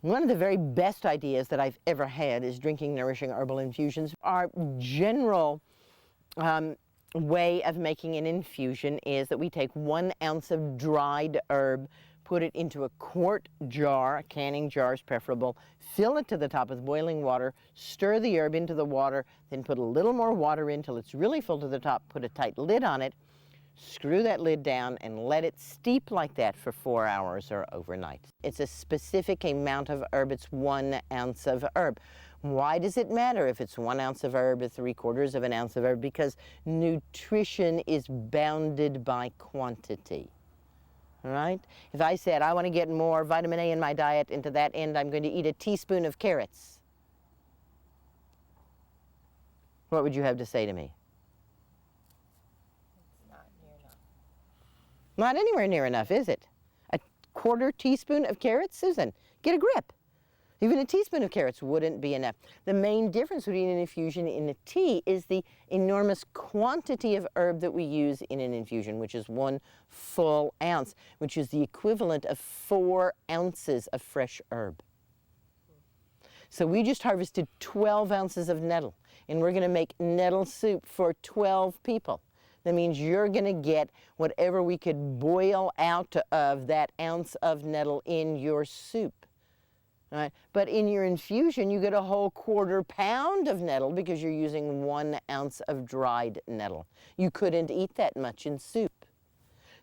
One of the very best ideas that I've ever had is drinking Nourishing herbal infusions. Our general way of making an infusion is that we take 1 ounce of dried herb, put it into a quart jar, a canning jar is preferable, fill it to the top with boiling water, stir the herb into the water, then put a little more water in till it's really full to the top, put a tight lid on it, screw that lid down and let it steep like that for 4 hours or overnight. It's a specific amount of herb. It's 1 ounce of herb. Why does it matter if it's 1 ounce of herb or 3/4 of an ounce of herb? Because nutrition is bounded by quantity. All right? If I said I want to get more vitamin A in my diet, and to that end I'm going to eat a teaspoon of carrots, what would you have to say to me? Not anywhere near enough, is it? A 1/4 teaspoon of carrots? Susan, get a grip. Even a teaspoon of carrots wouldn't be enough. The main difference between an infusion and a tea is the enormous quantity of herb that we use in an infusion, which is 1 full ounce, which is the equivalent of 4 ounces of fresh herb. So we just harvested 12 ounces of nettle, and we're going to make nettle soup for 12 people. That means you're going to get whatever we could boil out of that ounce of nettle in your soup. All right? But in your infusion, you get a whole 1/4 pound of nettle because you're using 1 ounce of dried nettle. You couldn't eat that much in soup.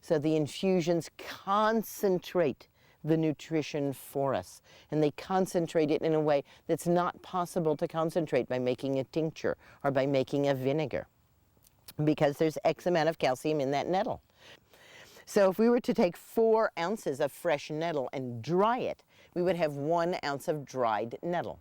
So the infusions concentrate the nutrition for us, and they concentrate it in a way that's not possible to concentrate by making a tincture or by making a vinegar, because there's X amount of calcium in that nettle. So if we were to take 4 ounces of fresh nettle and dry it, we would have 1 ounce of dried nettle.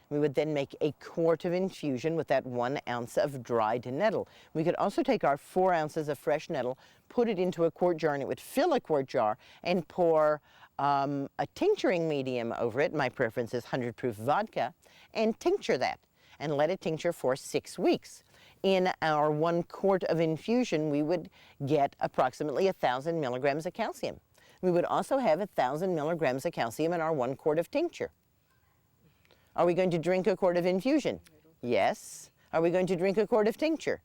We would then make a quart of infusion with that 1 ounce of dried nettle. We could also take our 4 ounces of fresh nettle, put it into a quart jar, and it would fill a quart jar, and pour a tincturing medium over it. My preference is 100 proof vodka, and tincture that, and let it tincture for 6 weeks. In our 1 quart of infusion, we would get approximately 1,000 milligrams of calcium. We would also have 1,000 milligrams of calcium in our 1 quart of tincture. Are we going to drink a quart of infusion? Yes. Are we going to drink a quart of tincture?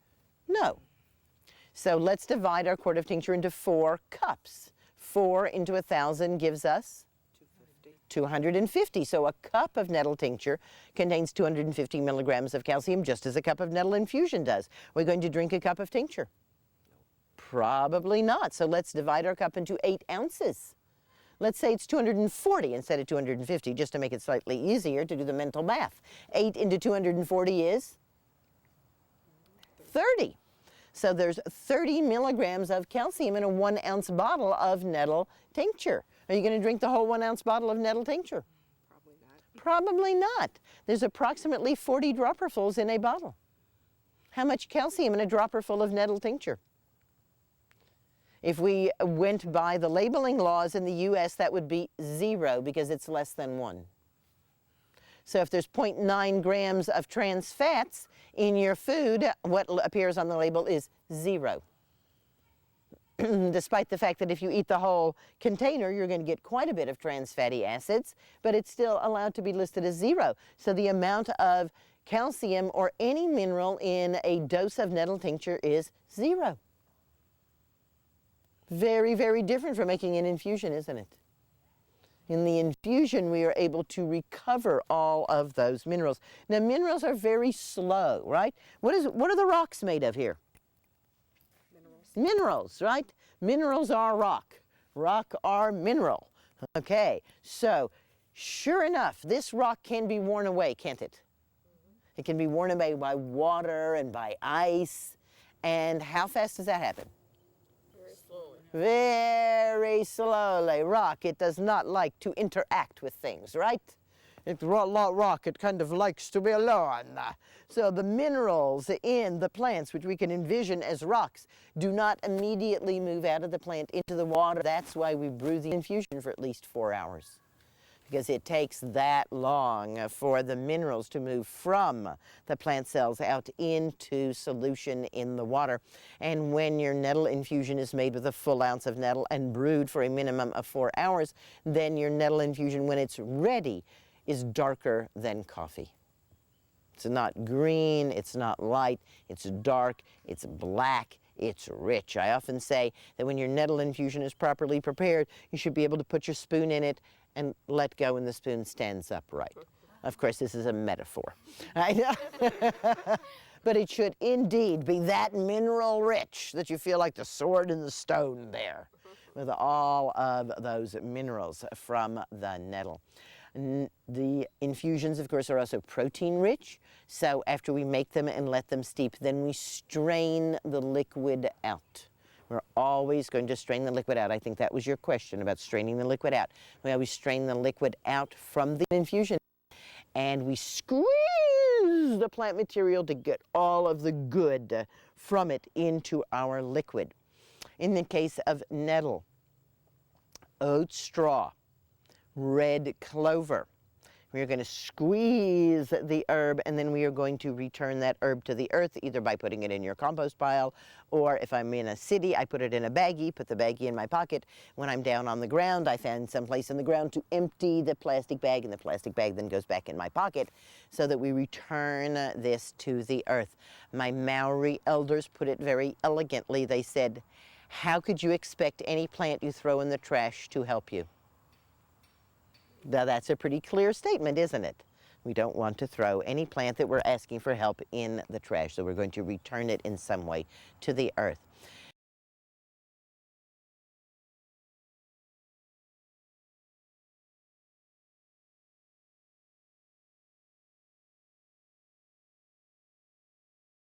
No. So let's divide our quart of tincture into 4 cups. 4 into 1,000 gives us 250. So a cup of nettle tincture contains 250 milligrams of calcium, just as a cup of nettle infusion does. We're going to drink a cup of tincture? Probably not. So let's divide our cup into 8 ounces. Let's say it's 240 instead of 250, just to make it slightly easier to do the mental math. 8 into 240 is 30. So there's 30 milligrams of calcium in a 1 ounce bottle of nettle tincture. Are you going to drink the whole 1 ounce bottle of nettle tincture? Probably not. Probably not. There's approximately 40 dropperfuls in a bottle. How much calcium in a dropperful of nettle tincture? If we went by the labeling laws in the U.S., that would be 0 because it's less than 1. So if there's 0.9 grams of trans fats in your food, what appears on the label is 0. Despite the fact that if you eat the whole container, you're going to get quite a bit of trans fatty acids, but it's still allowed to be listed as 0. So the amount of calcium or any mineral in a dose of nettle tincture is 0. Very, very different from making an infusion, isn't it? In the infusion, we are able to recover all of those minerals. Now, minerals are very slow, right? What are the rocks made of here? Minerals, right? Minerals are rock. Rock are mineral. Okay, so sure enough, this rock can be worn away, can't it? It can be worn away by water and by ice. And how fast does that happen? Very slowly. Very slowly. Rock, it does not like to interact with things, right? Rock, it kind of likes to be alone. So the minerals in the plants, which we can envision as rocks, do not immediately move out of the plant into the water. That's why we brew the infusion for at least 4 hours. because it takes that long for the minerals to move from the plant cells out into solution in the water. And when your nettle infusion is made with a full ounce of nettle and brewed for a minimum of 4 hours, then your nettle infusion, when it's ready, is darker than coffee. It's not green, it's not light, it's dark, it's black, it's rich. I often say that when your nettle infusion is properly prepared, you should be able to put your spoon in it and let go and the spoon stands upright. Of course, this is a metaphor. I know. But it should indeed be that mineral rich that you feel like the sword in the stone there, with all of those minerals from the nettle. The infusions, of course, are also protein rich. So after we make them and let them steep, then we strain the liquid out. We're always going to strain the liquid out. I think that was your question about straining the liquid out. We always strain the liquid out from the infusion, and we squeeze the plant material to get all of the good from it into our liquid. In the case of nettle, oat straw, red clover, we are going to squeeze the herb, and then we are going to return that herb to the earth, either by putting it in your compost pile, or if I'm in a city, I put it in a baggie, put the baggie in my pocket. When I'm down on the ground, I find some place in the ground to empty the plastic bag, and the plastic bag then goes back in my pocket, so that we return this to the earth. My Maori elders put it very elegantly. They said, "How could you expect any plant you throw in the trash to help you?" Now that's a pretty clear statement, isn't it? We don't want to throw any plant that we're asking for help in the trash, so we're going to return it in some way to the earth.